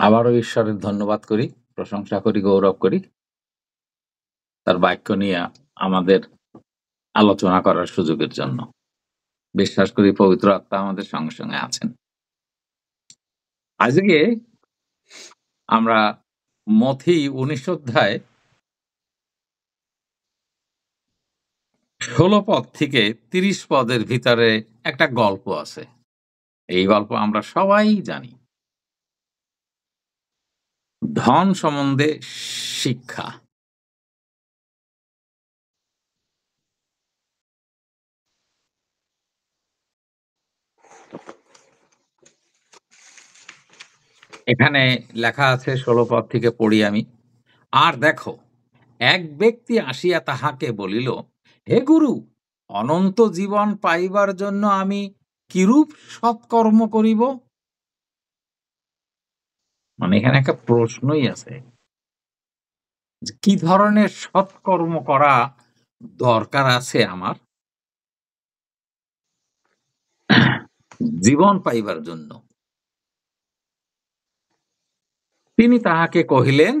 আবারও ঈশ্বরের ধন্যবাদ করি, প্রশংসা করি, গৌরব করি। তার বাক্য নিয়ে আমাদের আলোচনা করার সুযোগের জন্য। বিশ্বাস করি পবিত্র আত্মা আমাদের সঙ্গে, সঙ্গে আছেন। আজকে আমরা মথি ১৯ অধ্যায় ১৬ পদ থেকে ৩০ পদের ভিতরে একটা গল্প আছে। এই গল্প আমরা সবাই জানি। ধন সম্বন্ধে শিক্ষা। এখানে লেখা আছে ১৬ পদ থেকে পড়ি আমি। আর দেখো, এক ব্যক্তি আসিয়া তাহাকে বলিল, হে গুরু, অনন্ত জীবন পাইবার জন্য আমি কিরূপ সৎকর্ম করিব? মানে এখানে একটা প্রশ্নই আছে যে কি ধরনের সৎকর্ম করা দরকার আছে আমার জীবন পাইবার জন্য। তিনি তাহাকে কহিলেন,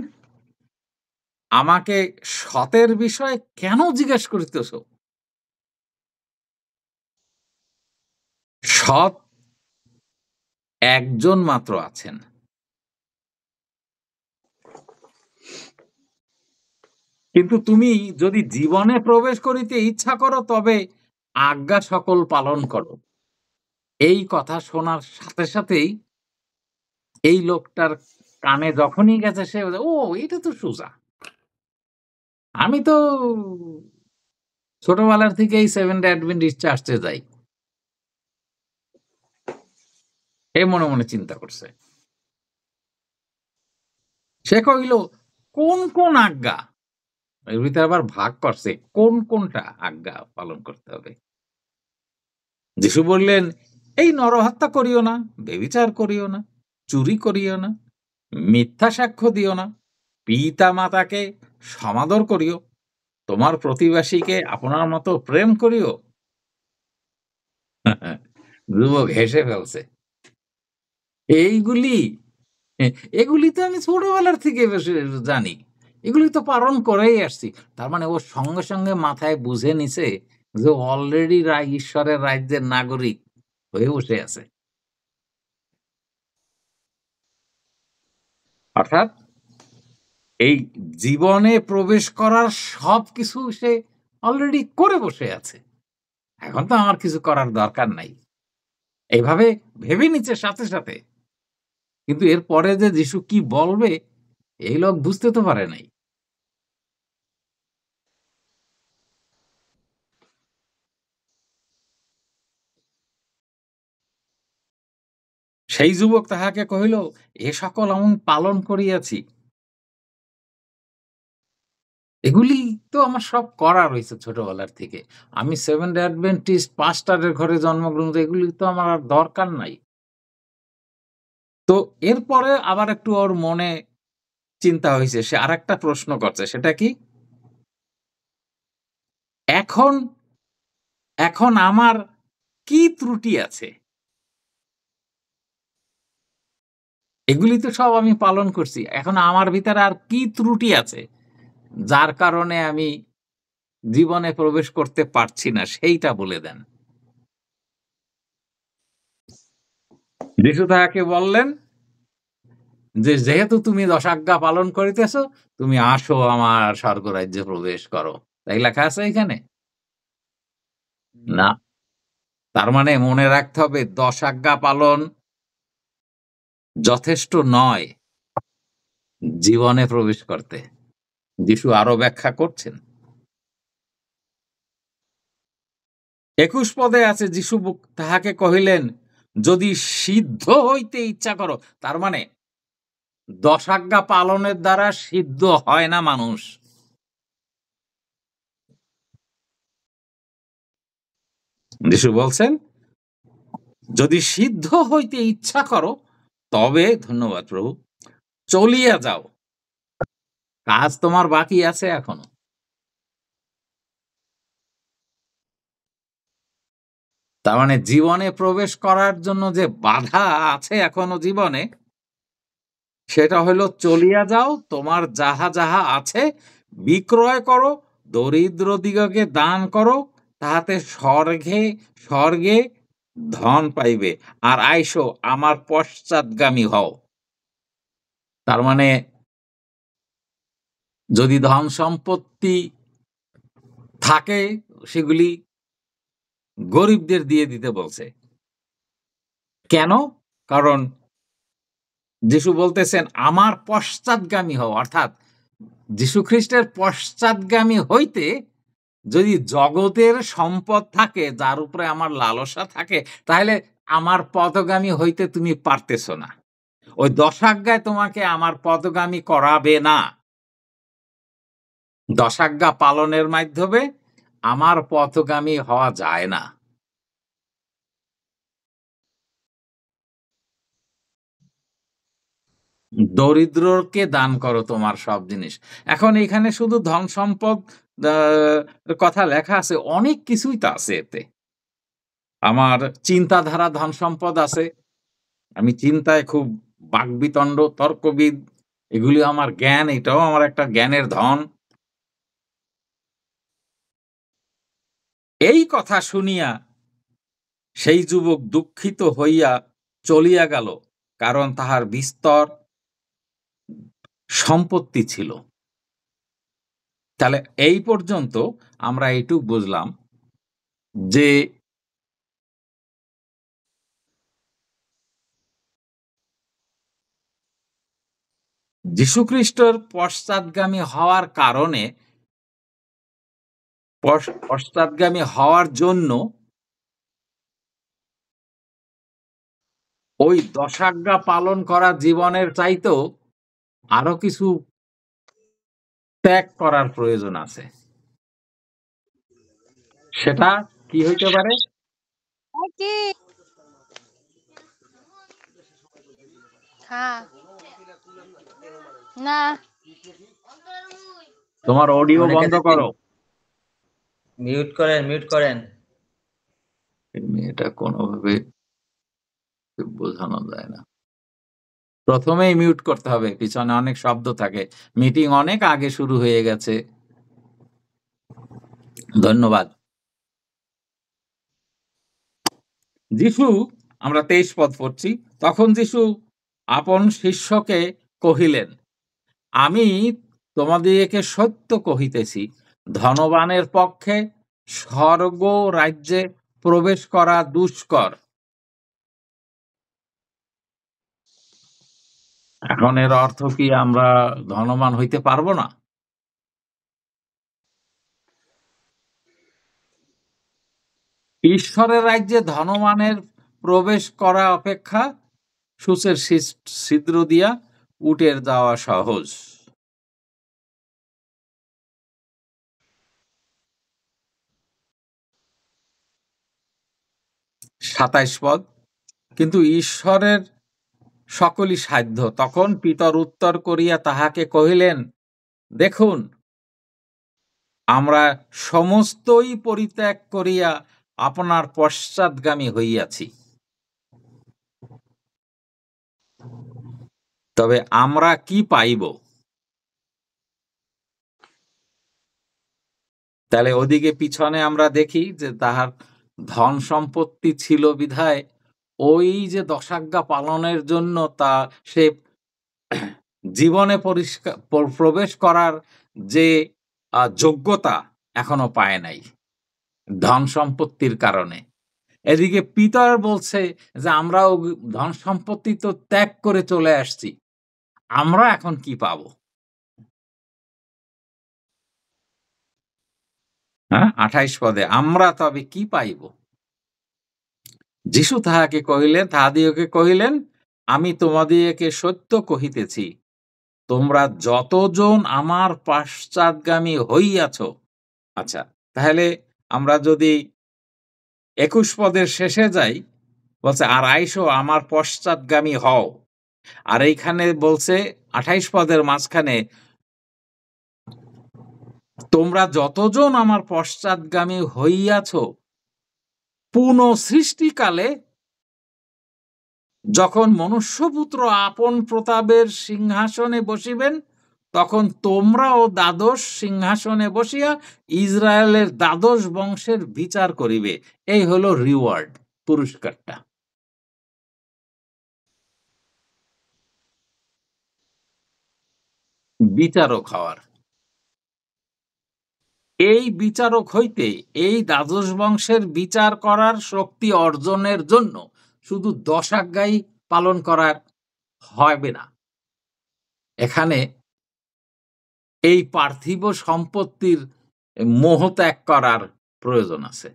আমাকে সতের বিষয়ে কেন জিজ্ঞেস করিতেছ? সৎ একজন মাত্র আছেন। কিন্তু তুমি যদি জীবনে প্রবেশ করিতে ইচ্ছা করো, তবে আজ্ঞা সকল পালন করো। এই কথা শোনার সাথে সাথেই এই লোকটার কানে যখনই গেছে সে বলে, ও এটা তো সোজা। আমি তো ছোটবেলার থেকেই সেভেন ডে অ্যাডভেন্টিস্ট চার্চে যাই। এ মনে মনে চিন্তা করছে। সে কহিল, কোন কোন আজ্ঞা? এর ভিতরে আবার ভাগ করছে, কোন কোনটা আজ্ঞা পালন করতে হবে। যিশু বললেন, এই নরহত্যা করিও না, ব্যভিচার করিও না, চুরি করিও না, মিথ্যা সাক্ষ্য দিও না, পিতা মাতাকে সমাদর করিও, তোমার প্রতিবেশীকে আপনার মতো প্রেম করিও। যুবক হেসে ফেলছে। এইগুলি এগুলি তো আমি ছোটবেলার থেকে জানি। এগুলি তো পালন করেই আসছি। তার মানে ও সঙ্গে, সঙ্গে মাথায় বুঝে নিছে যে অলরেডি ঈশ্বরের রাজ্যের নাগরিক হয়ে বসে আছে। অর্থাৎ এই জীবনে প্রবেশ করার সবকিছু সে অলরেডি করে বসে আছে। এখন তো আমার কিছু করার দরকার নাই। এভাবে ভেবে নিচ্ছে সাথে, সাথে। কিন্তু এরপরে যে যিশু কি বলবে এই লোক বুঝতে তো পারে নাই। সেই যুবক তাহাকে কহিল, এ সকল আমি পালন করিয়াছি। এগুলি তো আমার সব করা রয়েছে ছোটবেলার থেকে। আমি সেভেন্থ ডে অ্যাডভেন্টিস্ট পাস্টরের ঘরে জন্মগ্রহণ, এগুলি তো আমার আর দরকার নাই। তো এরপরে আবার একটু ওর মনে চিন্তা হইছে। সে আরেকটা প্রশ্ন করছে। সেটা কি? এখন এখন আমার কি ত্রুটি আছে? এগুলি তো সব আমি পালন করছি। এখন আমার ভিতরে আর কি ত্রুটি আছে? যার কারণে আমি জীবনে প্রবেশ করতে পারছি না, সেইটা বলে দেন। যিশু তাহাকে বললেন যে, যেহেতু তুমি ১০ আজ্ঞা পালন করিতেছ, তুমি আসো আমার স্বর্গরাজ্যে প্রবেশ করো। তাই লেখা আছে এখানে? না। তার মানে মনে রাখতে হবে ১০ আজ্ঞা পালন যথেষ্ট নয় জীবনে প্রবেশ করতে। যিশু আরো ব্যাখ্যা করছেন। ২১ পদে আছে, যিশু তাহাকে কহিলেন, যদি সিদ্ধ হইতে ইচ্ছা করো। তার মানে ১০ আজ্ঞা পালনের দ্বারা সিদ্ধ হয় না মানুষ। যিশু বলছেন, যদি সিদ্ধ হইতে ইচ্ছা করো, তবে ধন্যবাদ প্রভু, চলিয়া যাও। কাজ তোমার বাকি আছে এখনো। তার মানে জীবনে প্রবেশ করার জন্য যে বাধা আছে এখনো জীবনে, সেটা হলো চলিয়া যাও, তোমার যাহা যাহা আছে বিক্রয় করো, দরিদ্রদিগকে দান করো, তাহাতে স্বর্গে স্বর্গে ধন পাইবে, আর আইসো আমার পশ্চাৎগামী হও। তার মানে যদি ধন সম্পত্তি থাকে সেগুলি গরিবদের দিয়ে দিতে বলছে। কেন? কারণ যিশু বলতেছেন আমার পশ্চাৎগামী হও, অর্থাৎ যিশু খ্রিস্টের পশ্চাৎগামী হইতে যদি জগতের সম্পদ থাকে, যার উপরে আমার লালসা থাকে, তাহলে আমার পদগামী হইতে তুমি পারতেছ না। ওই 10 আজ্ঞায় তোমাকে আমার পদগামী করাবে না। 10 আজ্ঞা পালনের মাধ্যমে আমার পথগামী হওয়া যায় না। দরিদ্রকে দান করো তোমার সব জিনিস। এখন এখানে শুধু ধন সম্পদ কথা লেখা আছে, অনেক কিছুই তো আছে এতে। আমার চিন্তাধারা ধন সম্পদ আছে, আমি চিন্তায় খুব বাকবিতণ্ড, তর্কবিদ, এগুলি আমার জ্ঞান, এটাও আমার একটা জ্ঞানের ধন। এই কথা শুনিয়া সেই যুবক দুঃখিত হইয়া চলিয়া গেল, কারণ তাহার বিস্তর সম্পত্তি ছিল। তাহলে এই পর্যন্ত আমরা এইটুক বুঝলাম যে যীশুখ্রিস্টের পশ্চাৎগামী হওয়ার কারণে, পশ্চাৎগামী হওয়ার জন্য ওই 10 আজ্ঞা পালন করা জীবনের চাইতেও আরো কিছু ত্যাগ করার প্রয়োজন আছে। সেটা কি হইতে পারে? না, তোমার অডিও অনেকে বন্ধ দেখি করো। মিউট করেন, মিউট করেন। এটা কোনোভাবে বোঝানো যায় না। প্রথমেই মিউট করতে হবে, পিছনে অনেক শব্দ থাকে, মিটিং অনেক আগে শুরু হয়ে গেছে। ধন্যবাদ। যিশু, আমরা 23 পদ পড়ছি, তখন যিশু আপন শিষ্যকে কহিলেন, আমি তোমাদিগকে সত্য কহিতেছি, ধনবানের পক্ষে স্বর্গ রাজ্যে প্রবেশ করা দুষ্কর। এখন এর অর্থ কি আমরা ধনবান হইতে পারবো না? ঈশ্বরের রাজ্যে ধনবানের প্রবেশ করা অপেক্ষা সূচের ছিদ্র দিয়া উটের যাওয়া সহজ। সাতাইশ পদ, কিন্তু ঈশ্বরের সকলই সাধ্য। তখন পিতর উত্তর করিয়া তাহাকে কহিলেন, দেখুন, আমরা সমস্তই পরিত্যাগ করিয়া আপনার পশ্চাৎগামী হইয়াছি। তবে আমরা কি পাইব? তাহলে ওদিকে পিছনে আমরা দেখি যে তাহার ধন সম্পত্তি ছিল বিধায় ওই যে 10 আজ্ঞা পালনের জন্য তা সে জীবনে প্রবেশ করার যে যোগ্যতা এখনো পায় নাই, ধন সম্পত্তির কারণে। এদিকে পিতর বলছে যে আমরাও ধন সম্পত্তি তো ত্যাগ করে চলে আসছি, আমরা এখন কি পাবো? হ্যাঁ, 28 পদে, আমরা তবে কি পাইব? যিশু তাহাদিগকে কহিলেন, আমি তোমাদিগকে সত্য কহিতেছি, তোমরা যতজন আমার পশ্চাৎগামী হইয়াছ। আচ্ছা, তাহলে আমরা যদি 21 পদের শেষে যাই, বলছে আর আইসো আমার পশ্চাৎগামী হও। আর এইখানে বলছে 28 পদের মাঝখানে, তোমরা যতজন আমার পশ্চাৎগামী হইয়াছ পুনঃ সৃষ্টিকালে যখন মনুষ্যপুত্র আপন প্রতাপের সিংহাসনে বসিবেন, তখন তোমরাও দ্বাদশ সিংহাসনে বসিয়া ইসরায়েলের দ্বাদশ বংশের বিচার করিবে। এই হলো রিওয়ার্ড, পুরস্কারটা। বিচারক হওয়ার। এই বিচারক হইতে এই দ্বাদশ বংশের বিচার করার শক্তি অর্জনের জন্য শুধু 10 আজ্ঞাই পালন করার হবে না। এখানে এই পার্থিব সম্পত্তির মোহ ত্যাগ করার প্রয়োজন আছে।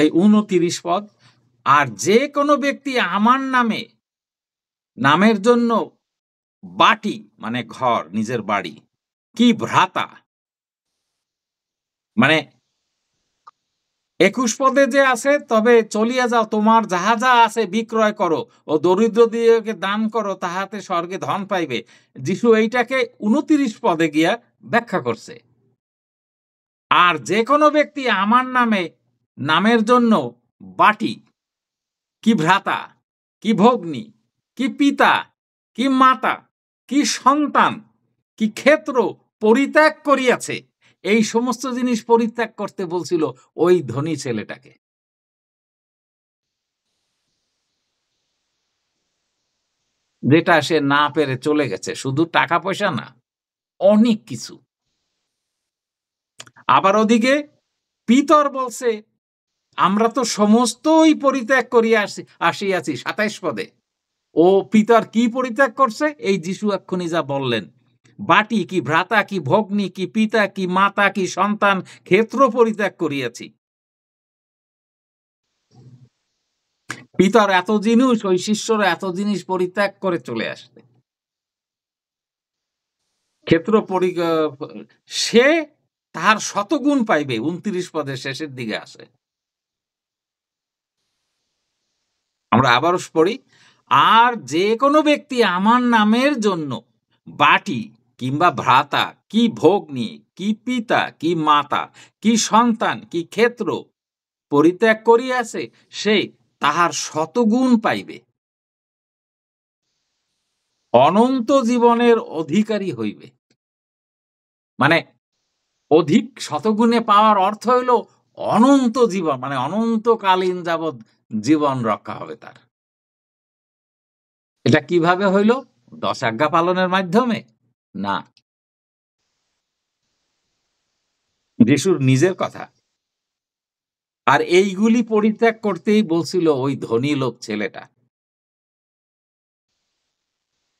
এই 29 পদ, আর যে কোনো ব্যক্তি আমার নামের জন্য বাটি মানে ঘর, নিজের বাড়ি, কি ভ্রাতা, মানে 21 পদে যে আছে, তবে চলিয়া যাও, তোমার যাহা যা আছে বিক্রয় করো ও দরিদ্রদিগকে দান করো, তাহাতে স্বর্গে ধন পাইবে। যিশু এইটাকে 29 পদে গিয়া ব্যাখ্যা করছে। আর যে কোনো ব্যক্তি আমার নামের জন্য বাটি, কি ভ্রাতা, কি ভগ্নী, কি পিতা, কি মাতা, কি সন্তান, কি ক্ষেত্র পরিত্যাগ করিয়াছে, এই সমস্ত জিনিস পরিত্যাগ করতে বলছিল ওই ধনী ছেলেটাকে। যেটা সে না পেরে চলে গেছে, শুধু টাকা পয়সা না, অনেক কিছু। আবার ওদিকে পিতর বলছে, আমরা তো সমস্তই পরিত্যাগ করিয়া আসিয়াছি 27 পদে। ও পিতর কি পরিত্যাগ করছে? এই যিশু এক্ষুনি যা বললেন, বাটি, কি ভ্রাতা, কি ভগ্নী, কি পিতা, কি মাতা, কি সন্তান, ক্ষেত্র পরিত্যাগ করিয়াছি। পিতর এত জিনিস, ওই শিষ্যরা এত জিনিস পরিত্যাগ করে চলে আসছে। ক্ষেত্র সে তার শতগুণ পাইবে, 29 পদের শেষের দিকে আসে। আমরা আবারও পড়ি, আর যে কোনো ব্যক্তি আমার নামের জন্য বাটি কিংবা ভ্রাতা, কি ভগ্নী, কি পিতা, কি মাতা, কি সন্তান, কি ক্ষেত্র পরিত্যাগ করিয়াছে, সে তাহার শতগুণ পাইবে, অনন্ত জীবনের অধিকারী হইবে। মানে অধিক শতগুণে পাওয়ার অর্থ হইল অনন্ত জীবন, মানে অনন্তকালীন যাবৎ জীবন রক্ষা হবে তার। এটা কিভাবে হইল? 10 আজ্ঞা পালনের মাধ্যমে না, যিশুর নিজের কথা। আর এইগুলি পরিত্যাগ করতেই বলছিল ওই ধনী লোক ছেলেটা।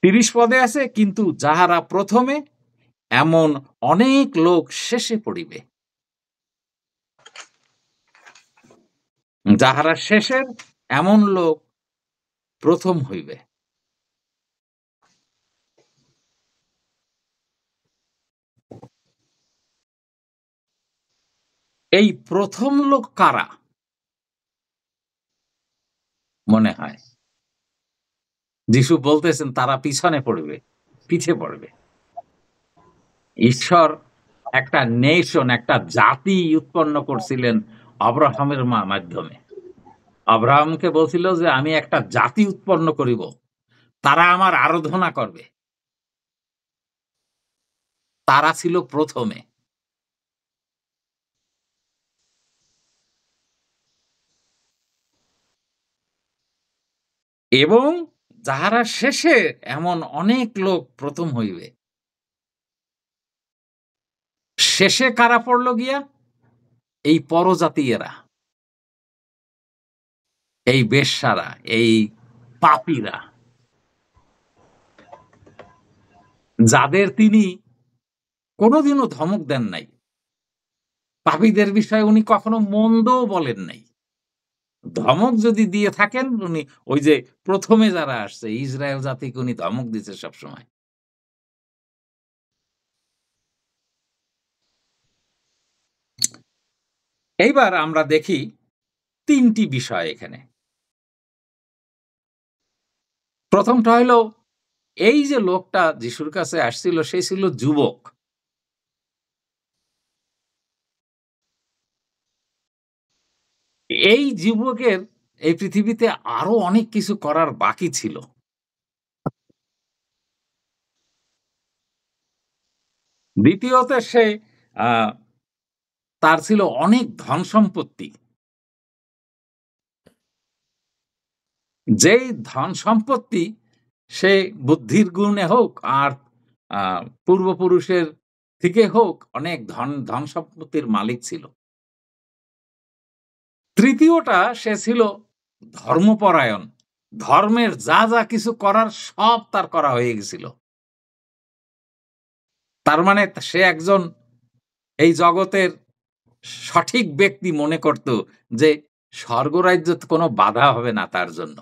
30 পদে আছে, কিন্তু যাহারা প্রথমে, এমন অনেক লোক শেষে পড়িবে। যাহারা শেষের, এমন লোক প্রথম হইবে। এই প্রথম লোক কারা মনে হয়? যিশু বলতেছেন তারা পিছনে পড়বে, পিছে পড়বে। ঈশ্বর একটা নেশন, একটা জাতি উৎপন্ন করছিলেন আব্রাহামের মাধ্যমে। আব্রাহামকে বলছিল যে আমি একটা জাতি উৎপন্ন করিব, তারা আমার আরাধনা করবে। তারা ছিল প্রথমে। এবং যাহারা শেষে, এমন অনেক লোক প্রথম হইবে। শেষে কারা পড়ল গিয়া? এই পরজাতীয়রা, এই বেশ্যারা, এই পাপীরা, যাদের তিনি কোনোদিনও ধমক দেন নাই। পাপীদের বিষয়ে উনি কখনো মন্দও বলেন নাই। ধমক যদি দিয়ে থাকেন, উনি ওই যে প্রথমে যারা আসছে ইসরায়েল জাতিকে উনি ধমক দিচ্ছে সবসময়। এইবার আমরা দেখি 3টি বিষয় এখানে। প্রথমটা হলো, এই যে লোকটা যিশুর কাছে আসছিল, সে ছিল যুবক। এই যুবকের এই পৃথিবীতে আরো অনেক কিছু করার বাকি ছিল। দ্বিতীয়ত সে আ তার ছিল অনেক ধন সম্পত্তি। যেই ধন সম্পত্তি সে বুদ্ধির গুণে হোক আর আ পূর্বপুরুষের থেকে হোক অনেক ধন সম্পত্তির মালিক ছিল। তৃতীয়টা সে ছিল ধর্মপরায়ণ। ধর্মের যা কিছু করার সব তার করা হয়ে গেছিল। তার মানে সে একজন এই জগতের সঠিক ব্যক্তি মনে করত যে স্বর্গরাজ্যে কোনো বাধা হবে না তার জন্য।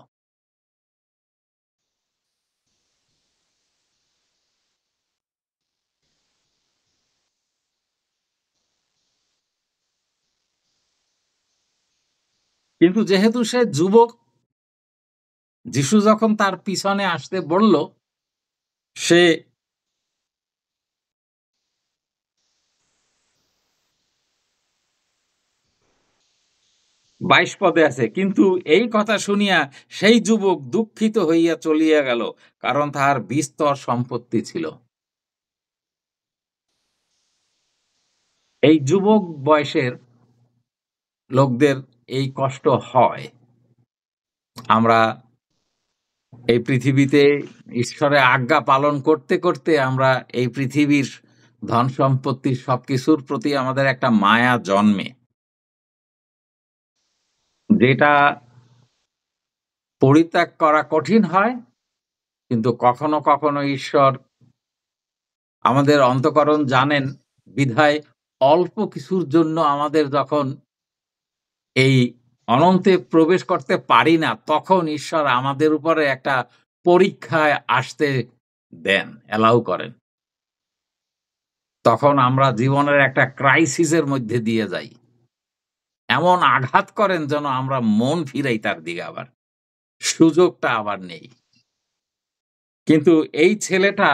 কিন্তু যেহেতু সে যুবক, যিশু যখন তার পিছনে আসতে বলল, সে ২২ পদে আছে। কিন্তু এই কথা শুনিয়া সেই যুবক দুঃখিত হইয়া চলিয়া গেল, কারণ তাহার বিস্তর সম্পত্তি ছিল। এই যুবক বয়সের লোকদের এই কষ্ট হয়। আমরা এই পৃথিবীতে ঈশ্বরের আজ্ঞা পালন করতে করতে আমরা এই পৃথিবীর ধন সম্পত্তি সবকিছুর প্রতি আমাদের একটা মায়া জন্মে, যেটা পরিত্যাগ করা কঠিন হয়। কিন্তু কখনো কখনো ঈশ্বর আমাদের অন্তঃকরণ জানেন, বিধায় অল্প কিছুর জন্য আমাদের যখন এই অনন্তে প্রবেশ করতে পারি না, তখন ঈশ্বর আমাদের উপরে একটা পরীক্ষায় আসতে দেন, অ্যালাউ করেন। তখন আমরা জীবনের একটা ক্রাইসিসের মধ্যে দিয়ে যাই। এমন আঘাত করেন যেন আমরা মন ফিরাই তার দিকে আবার। সুযোগটা আবার নেই। কিন্তু এই ছেলেটা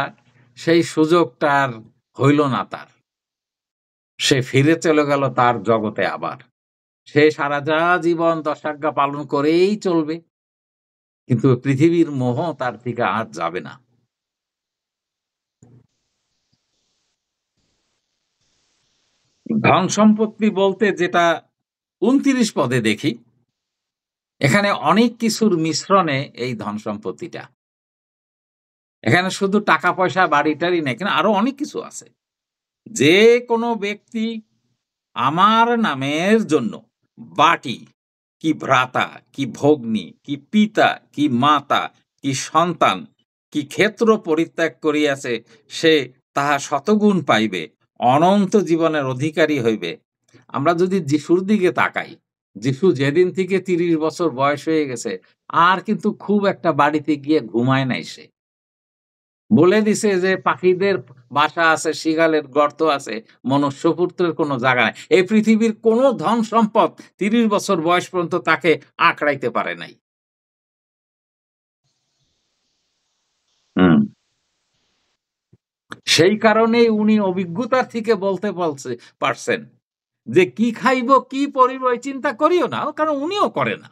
সেই সুযোগটা আর হইল না তার। সে ফিরে চলে গেল তার জগতে আবার। সে সারাটা জীবন দশাজ্ঞা পালন করেই চলবে। কিন্তু পৃথিবীর মোহ তার থেকে আর যাবে না। ধন সম্পত্তি বলতে যেটা ২৯ পদে দেখি, এখানে অনেক কিছুর মিশ্রণে এই ধন সম্পত্তিটা। এখানে শুধু টাকা পয়সা বাড়ি-টাড়ি না, এখানে আরো অনেক কিছু আছে। যে কোনো ব্যক্তি আমার নামের জন্য বাটি, কি ভ্রাতা, কি ভগ্নী, কি পিতা, কি মাতা, কি সন্তান, কি ক্ষেত্র পরিত্যাগ করিয়াছে, সে তাহা শতগুণ পাইবে, অনন্ত জীবনের অধিকারী হইবে। আমরা যদি যিশুর দিকে তাকাই, যিশু যেদিন থেকে ৩০ বছর বয়স হয়ে গেছে, আর কিন্তু খুব একটা বাড়িতে গিয়ে ঘুমায় নাই সে। বলে দিছে যে পাখিদের বাসা আছে, শিগালের গর্ত আছে, মনুষ্যপুত্রের কোনো জায়গা নাই। এই পৃথিবীর কোনো ধন সম্পদ ৩০ বছর বয়স পর্যন্ত তাকে আঁকড়াইতে পারে নাই। হুম। সেই কারণেই উনি অভিজ্ঞতার থেকে বলতে পারছেন যে কি খাইব, কি পরিব এই চিন্তা করিও না, কারণ উনিও করে না।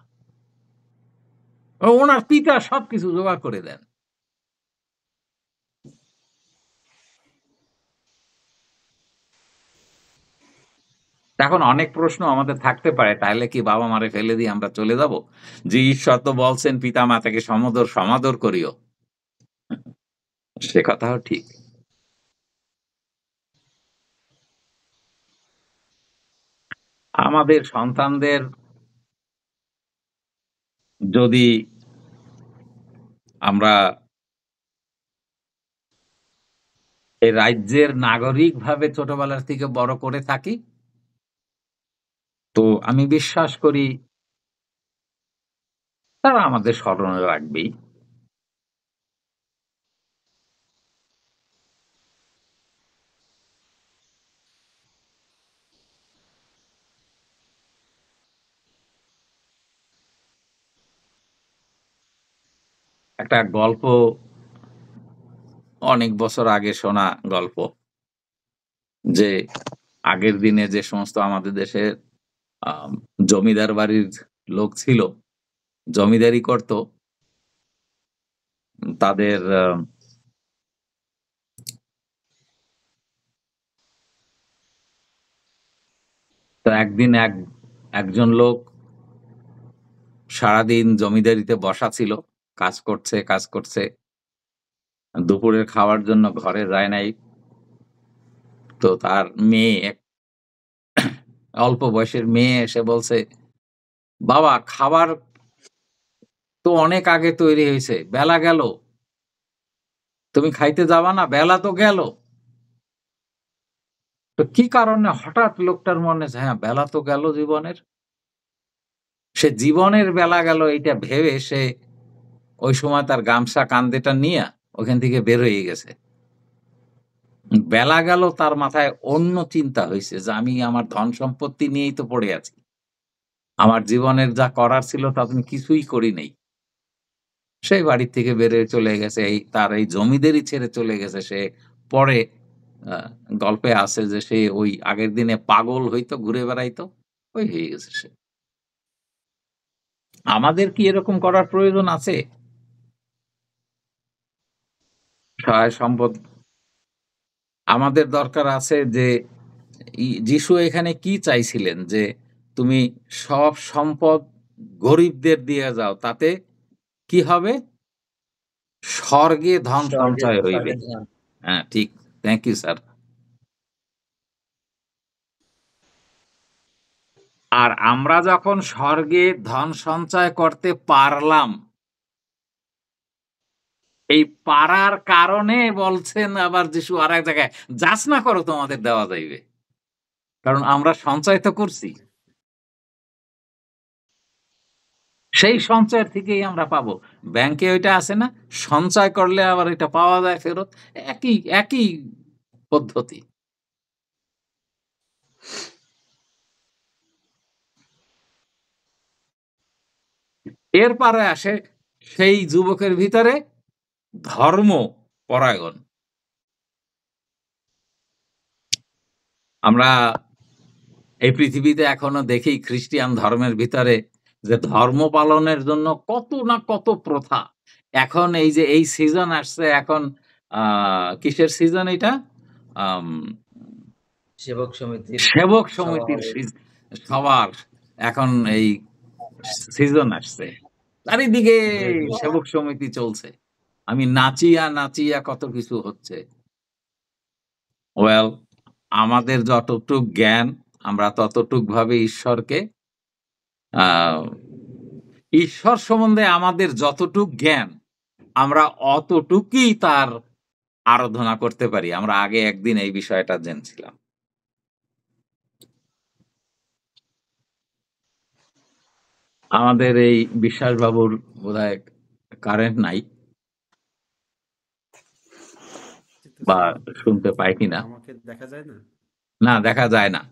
ওনার পিতা সবকিছু জোগাড় করে দেন। এখন অনেক প্রশ্ন আমাদের থাকতে পারে, তাহলে কি বাবা মারে ফেলে দিয়ে আমরা চলে যাব? যে ঈশ্বর তো বলছেন পিতা মাতাকে সমাদর করিও। সে কথাও ঠিক। আমাদের সন্তানদের যদি আমরা এই রাজ্যের নাগরিক ভাবে ছোটবেলার থেকে বড় করে থাকি, তো আমি বিশ্বাস করি তারা আমাদের স্মরণে রাখবেই। একটা গল্প, অনেক বছর আগে শোনা গল্প, যে আগের দিনে যে সমস্ত আমাদের দেশের জমিদার বাড়ির লোক ছিল, জমিদারি করত। তাদের তো একদিন একজন লোক সারাদিন জমিদারিতে বসা ছিল, কাজ করছে, দুপুরের খাওয়ার জন্য ঘরে যায় নাই। তো তার মেয়ে, অল্প বয়সের মেয়ে এসে বলছে, বাবা খাবার তো অনেক আগে তৈরি হয়েছে, বেলা গেল, তুমি খাইতে যাবা না? বেলা তো গেল। তো কি কারণে হঠাৎ লোকটার মনে হচ্ছে, হ্যাঁ বেলা তো গেল জীবনের, সে জীবনের বেলা গেল এইটা ভেবে সে ওই সময় তার গামছা কান্দেটা নিয়ে ওখান থেকে বের হয়ে গেছে। বেলা গেল, তার মাথায় অন্য চিন্তা হয়েছে যে আমি আমার ধন সম্পত্তি নিয়েই তো পড়ে আছি, আমার জীবনের যা করার ছিল তা আমি কিছুই করি নাই। সেই বাড়ি থেকে বেরিয়ে চলে গেছে, তার এই জমিদারি ছেড়ে চলে গেছে। সে পরে গল্পে আছে যে সে ওই আগের দিনে পাগল হইতো, ঘুরে বেড়াইতো, ওই হয়ে গেছে সে। আমাদের কি এরকম করার প্রয়োজন আছে? সহায় সম্পদ আমাদের দরকার আছে যে যিশু এখানে কি চাইছিলেন, যে তুমি সব সম্পদ গরিবদের দিয়ে যাও, তাতে কি হবে? স্বর্গে ধন সঞ্চয় হইবে। ধন। হ্যাঁ ঠিক, থ্যাংক ইউ স্যার। আর আমরা যখন স্বর্গে ধন সঞ্চয় করতে পারলাম, এই পারার কারণে বলছেন আবার যিশু আর এক জায়গায়, যাচনা করো তোমাদের দেওয়া যাইবে, কারণ আমরা সঞ্চয় তো করছি, সেই সঞ্চয়ের থেকেই আমরা পাবো। ব্যাংকে ওইটা আছে না, সঞ্চয় করলে আবার এটা পাওয়া যায় ফেরত, একই একই পদ্ধতি। এরপরে আসে সেই যুবকের ভিতরে ধর্ম পরায়ণ। আমরা এই পৃথিবীতে এখনো দেখি খ্রিস্টিয়ান ধর্মের ভিতরে যে ধর্ম পালনের জন্য কত না কত প্রথা। এখন এই যে এই সিজন আসছে, এখন কিসের সিজন এটা? আম, সেবক সমিতির সেবক সমিতির সভাপতি। সবার এখন এই সিজন আসছে, চারিদিকে সেবক সমিতি চলছে। আমি নাচিয়া নাচিয়া কত কিছু হচ্ছে। ওয়েল, আমাদের যতটুক জ্ঞান, আমরা ততটুক ভাবে ঈশ্বরকে ঈশ্বর সম্বন্ধে আমাদের যতটুক জ্ঞান, আমরা অতটুকুই তার আরাধনা করতে পারি। আমরা আগে একদিন এই বিষয়টা জেনেছিলাম। আমাদের এই বিশ্বাস বাবুর বোধহয় কারেন্ট নাই, বা শুনতে পাই কিনা। আমাকে দেখা যায় না? না, দেখা যায় না।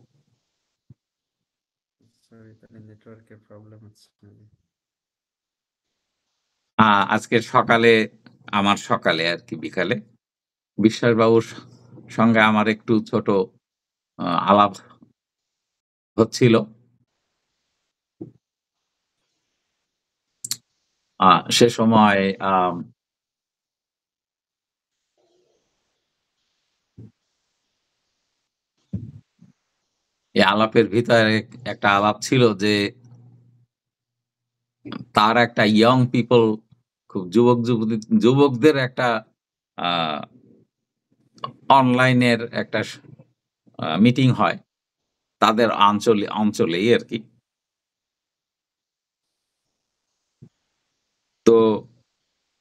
সরি, তাহলে নেটওয়ার্কের প্রবলেম হচ্ছে। আজকে সকালে, আমার সকালে আর কি বিকালে বিশ্বাস বাবুর সঙ্গে আমার একটু ছোট আলাপ হচ্ছিল। সে সময় এই আলাপের ভিতরে একটা আলাপ ছিল যে তার একটা ইয়ং পিপল, খুব যুবকদের একটা অনলাইনের একটা মিটিং হয় তাদের অঞ্চলেই আর কি। তো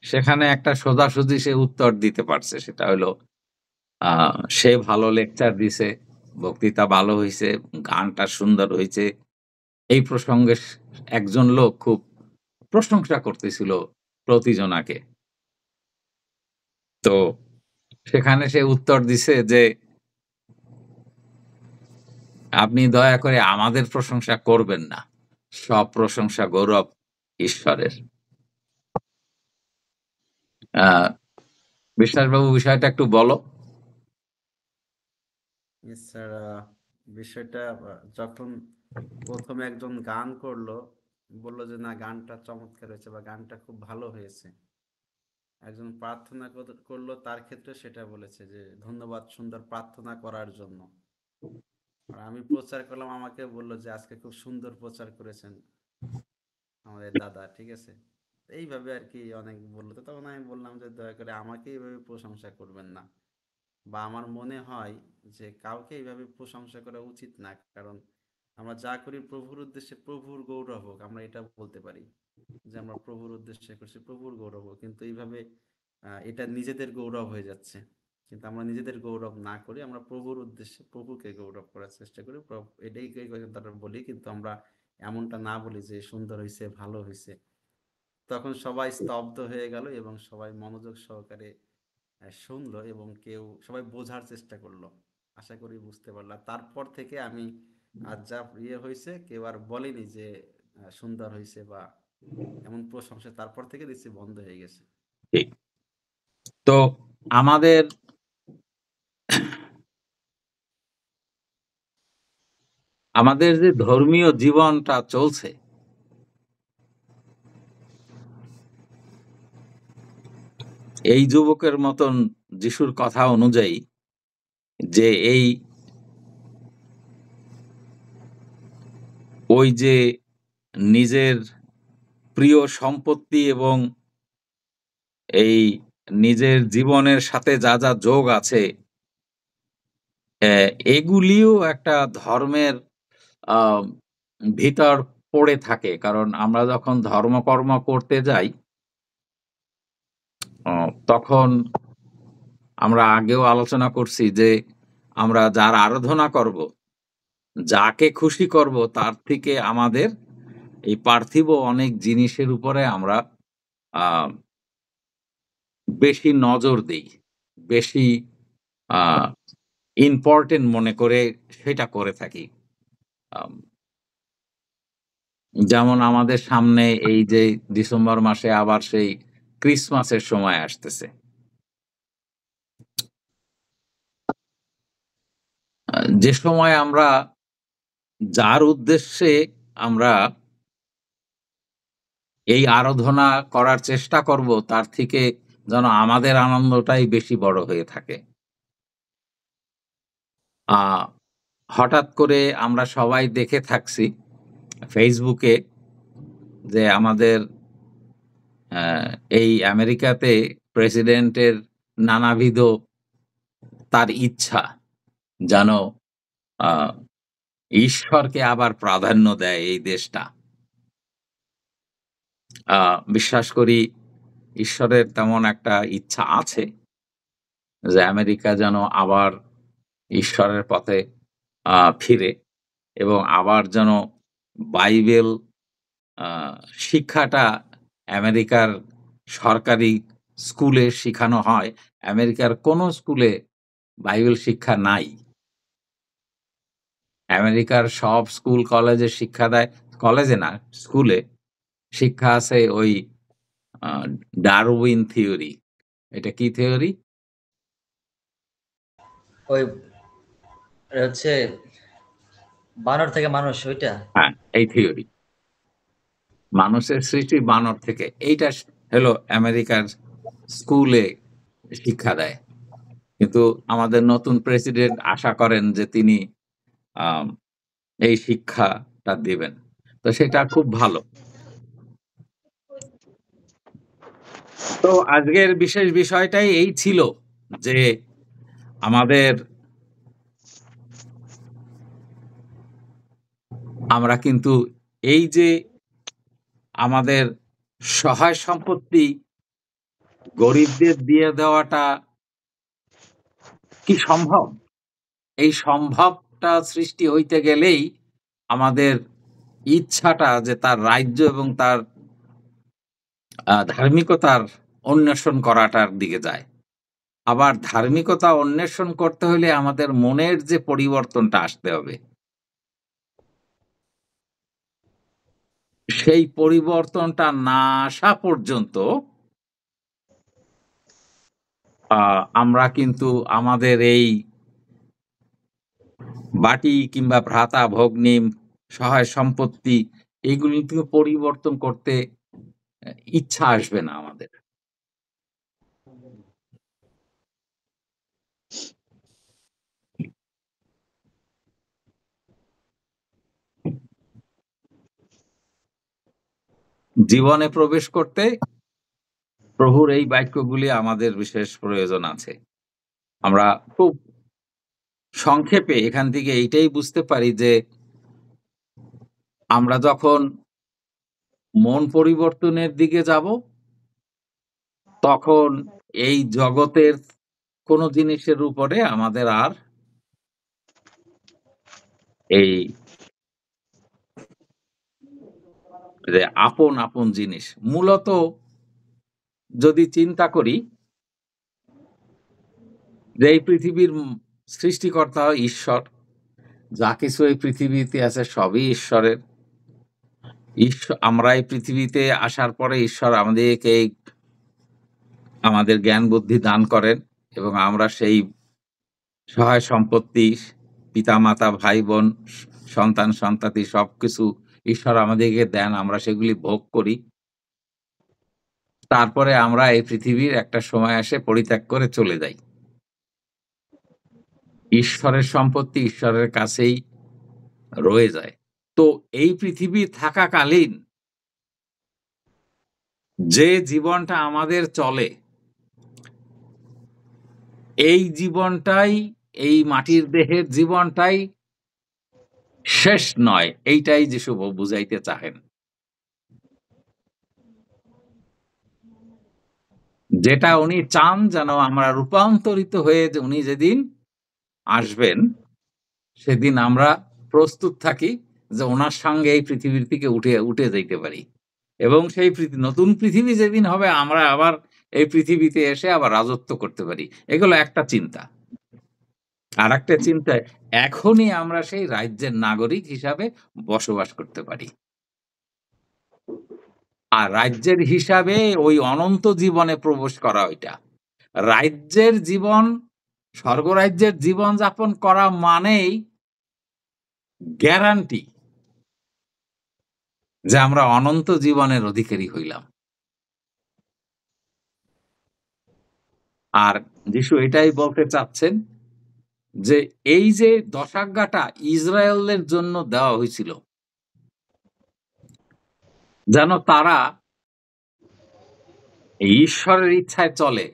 সেখানে একটা সোজাসুজি সে উত্তর দিতে পারছে, সেটা হলো সে ভালো লেকচার দিছে, বক্তৃতা ভালো হয়েছে, গানটা সুন্দর হয়েছে। এই প্রসঙ্গে একজন লোক খুব প্রশংসা করতেছিল প্রতিজনাকে। তো সেখানে সে উত্তর দিছে যে আপনি দয়া করে আমাদের প্রশংসা করবেন না, সব প্রশংসা গৌরব ঈশ্বরের। বিশ্বাসবাবু বিষয়টা একটু বলো। স্যার, বিষয়টা যখন প্রথমে একজন গান করলো, বললো যে না গানটা চমৎকার হয়েছে বা গানটা খুব ভালো হয়েছে। একজন প্রার্থনা করলো, তার ক্ষেত্রে সেটা বলেছে যে ধন্যবাদ সুন্দর প্রার্থনা করার জন্য। আর আমি প্রচার করলাম, আমাকে বললো যে আজকে খুব সুন্দর প্রচার করেছেন আমাদের দাদা, ঠিক আছে। এইভাবে আর কি অনেক বললো, তো তখন আমি বললাম যে দয়া করে আমাকে এইভাবে প্রশংসা করবেন না, বা আমার মনে হয় যে কাউকে এইভাবে প্রশংসা করা উচিত না। কারণ আমরা যা করি প্রভুর উদ্দেশ্যে, প্রভুর গৌরব হোক, আমরা এটা বলতে পারি যে আমরা প্রভুর উদ্দেশ্যে করছি, প্রভুর গৌরব হোক। কিন্তু এইভাবে এটা নিজেদের গৌরব হয়ে যাচ্ছে। কিন্তু আমরা নিজেদের গৌরব না করি, আমরা প্রভুর উদ্দেশ্যে প্রভুকে গৌরব করার চেষ্টা করি। এটাই তারা বলি, কিন্তু আমরা এমনটা না বলি যে সুন্দর হয়েছে, ভালো হয়েছে। তখন সবাই স্তব্ধ হয়ে গেল এবং সবাই মনোযোগ সহকারে শুনলো এবং সবাই বোঝার চেষ্টা করলো। আশা করি বুঝতে পারলো। আর তারপর থেকে আমি আর যা হয়েছে, কেউ আর বলেনি যে সুন্দর হয়েছে বা এমন প্রশংসা। তারপর থেকে দেখছি বন্ধ হয়ে গেছে। ঠিক। তো আমাদের আমাদের যে ধর্মীয় জীবনটা চলছে, এই যুবকের মতন যিশুর কথা অনুযায়ী, যে ওই যে নিজের প্রিয় সম্পত্তি এবং এই নিজের জীবনের সাথে যা যা যোগ আছে, এগুলিও একটা ধর্মের আহ, ভিতর পড়ে থাকে। কারণ আমরা যখন ধর্মকর্ম করতে যাই, তখন আমরা আগেও আলোচনা করছি যে আমরা যার আরাধনা করব, যাকে খুশি করব, তার থেকে আমাদের এই পার্থিব অনেক জিনিসের উপরে আমরা আহ, বেশি নজর দেই, বেশি ইম্পর্টেন্ট মনে করে সেটা করে থাকি। আম, যেমন আমাদের সামনে এই যে ডিসেম্বর মাসে আবার সেই ক্রিসমাসের সময় আসতেছে। যে সময় আমরা যার উদ্দেশ্যে আমরা এই আরাধনা করার চেষ্টা করব, তার থেকে যেন আমাদের আনন্দটাই বেশি বড় হয়ে থাকে। আহ হঠাৎ করে আমরা সবাই দেখে থাকছি ফেসবুকে যে আমাদের এই আমেরিকাতে প্রেসিডেন্টের নানাবিধ তার ইচ্ছা যেন আহ, ঈশ্বরকে আবার প্রাধান্য দেয় এই দেশটা। বিশ্বাস করি ঈশ্বরের তেমন একটা ইচ্ছা আছে যে আমেরিকা যেন আবার ঈশ্বরের পথে ফিরে, এবং আবার যেন বাইবেল শিক্ষাটা আমেরিকার সরকারি স্কুলে শেখানো হয়। আমেরিকার কোনো স্কুলে বাইবেল শিক্ষা নাই। আমেরিকার সব স্কুল কলেজে শিক্ষা দেয়, কলেজে না, স্কুলে শিক্ষা আছে ওই ডারউইন থিওরি। এটা কি থিওরি? ওই হচ্ছে বানর থেকে মানুষ, ওইটা। হ্যাঁ, এই থিওরি, মানুষের সৃষ্টি বানর থেকে, এইটা হলো আমেরিকার স্কুলে শিক্ষা দেয়। কিন্তু আমাদের নতুন প্রেসিডেন্ট আশা করেন যে তিনি আম, এই শিক্ষাটা দিবেন। তো সেটা খুব ভালো। তো আজকের বিশেষ বিষয়টাই এই ছিল যে আমাদের আমরা কিন্তু এই যে আমাদের সহায় সম্পত্তি গরিবদের দিয়ে দেওয়াটা কি সম্ভব? এই সম্ভবটা সৃষ্টি হইতে গেলেই আমাদের ইচ্ছাটা যে তার রাজ্য এবং তার ধার্মিকতার অন্বেষণ করাটার দিকে যায়। আবার ধার্মিকতা অন্বেষণ করতে হলে আমাদের মনের যে পরিবর্তনটা আসতে হবে, সেই পরিবর্তনটা না আসা পর্যন্ত আমরা কিন্তু আমাদের এই বাটি কিংবা ভ্রাতা ভগ্নী সহায় সম্পত্তি এইগুলি থেকে পরিবর্তন করতে ইচ্ছা আসবে না আমাদের। জীবনে প্রবেশ করতে প্রভুর এই বাক্যগুলি আমাদের বিশেষ প্রয়োজন আছে। আমরা খুব সংক্ষেপে এখান থেকে এইটাই বুঝতে পারি যে আমরা যখন মন পরিবর্তনের দিকে যাব, তখন এই জগতের কোনো জিনিসের উপরে আমাদের আর এই যে আপন আপন জিনিস, মূলত যদি চিন্তা করি যে এই পৃথিবীর সৃষ্টিকর্তা ঈশ্বর, যা কিছু এই পৃথিবীতে আছে সবই ঈশ্বরের। আমরা এই পৃথিবীতে আসার পরে ঈশ্বর আমাদেরকে আমাদের জ্ঞান বুদ্ধি দান করেন এবং আমরা সেই সহায় সম্পত্তি, পিতা মাতা ভাই বোন সন্তান সন্ততি সবকিছু ঈশ্বর আমাদেরকে দেন, আমরা সেগুলি ভোগ করি। তারপরে আমরা এই পৃথিবীর একটা সময় আসে পরিত্যাগ করে চলে যাই। ঈশ্বরের সম্পত্তি ঈশ্বরের কাছেই রয়ে যায়। তো এই পৃথিবী থাকাকালীন যে জীবনটা আমাদের চলে, এই জীবনটাই, এই মাটির দেহের জীবনটাই শেষ নয়, এইটাই যিশু বুঝাইতে চাহেন। যেটা উনি চান যেন আমরা রূপান্তরিত হয়ে উনি যেদিন আসবেন সেদিন আমরা প্রস্তুত থাকি যে ওনার সঙ্গে এই পৃথিবীর থেকে উঠে যাইতে পারি, এবং সেই নতুন পৃথিবী যেদিন হবে আমরা আবার এই পৃথিবীতে এসে আবার রাজত্ব করতে পারি। এগুলো একটা চিন্তা। আর একটা চিন্তা, এখনই আমরা সেই রাজ্যের নাগরিক হিসাবে বসবাস করতে পারি। আর রাজ্যের হিসাবে ওই অনন্ত জীবনে প্রবেশ করা, ওইটা রাজ্যের জীবন, স্বর্গরাজ্যের জীবন যাপন করা মানেই গ্যারান্টি যে আমরা অনন্ত জীবনের অধিকারী হইলাম। আর যিশু এটাই বলতে চাচ্ছেন যে এই যে দশাজ্ঞাটা ইসরায়েলের জন্য দেওয়া হয়েছিল যেন তারা ঈশ্বরের ইচ্ছায় চলে,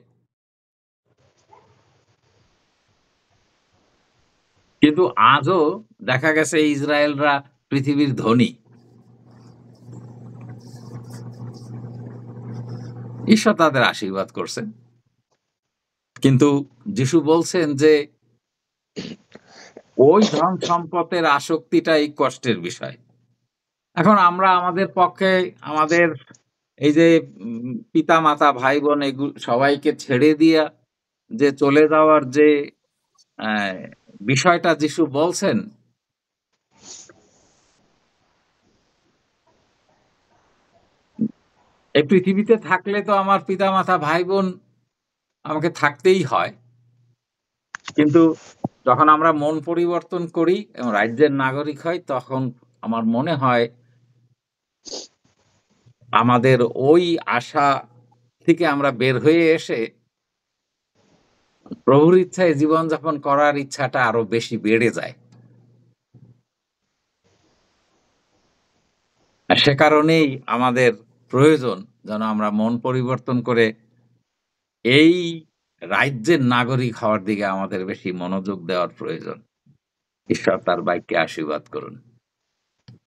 কিন্তু আজও দেখা গেছে ইসরায়েলরা পৃথিবীর ধনী। ঈশ্বর তাদের আশীর্বাদ করছেন, কিন্তু যিশু বলছেন যে ওই ধন সম্পদের আসক্তিটাই কষ্টের বিষয়। এখন আমরা আমাদের পক্ষে আমাদের এই যে পিতা মাতা ভাই বোন এগুলো সবাইকে ছেড়ে দিয়া যে চলে যাওয়ার যে বিষয়টা যিশু বলছেন, এই পৃথিবীতে থাকলে তো আমার পিতা মাতা ভাই বোন আমাকে থাকতেই হয়, কিন্তু যখন আমরা মন পরিবর্তন করি এবং রাজ্যের নাগরিক হই, তখন আমার মনে হয় আমাদের ওই আশা থেকে আমরা বের হয়ে এসে প্রভুর ইচ্ছায় জীবনযাপন করার ইচ্ছাটা আরো বেশি বেড়ে যায়। আর সে কারণেই আমাদের প্রয়োজন যেন আমরা মন পরিবর্তন করে এই রাজ্যের নাগরিক হওয়ার দিকে আমাদের বেশি মনোযোগ দেওয়ার প্রয়োজন। ঈশ্বর তার বাক্যে আশীর্বাদ করুন।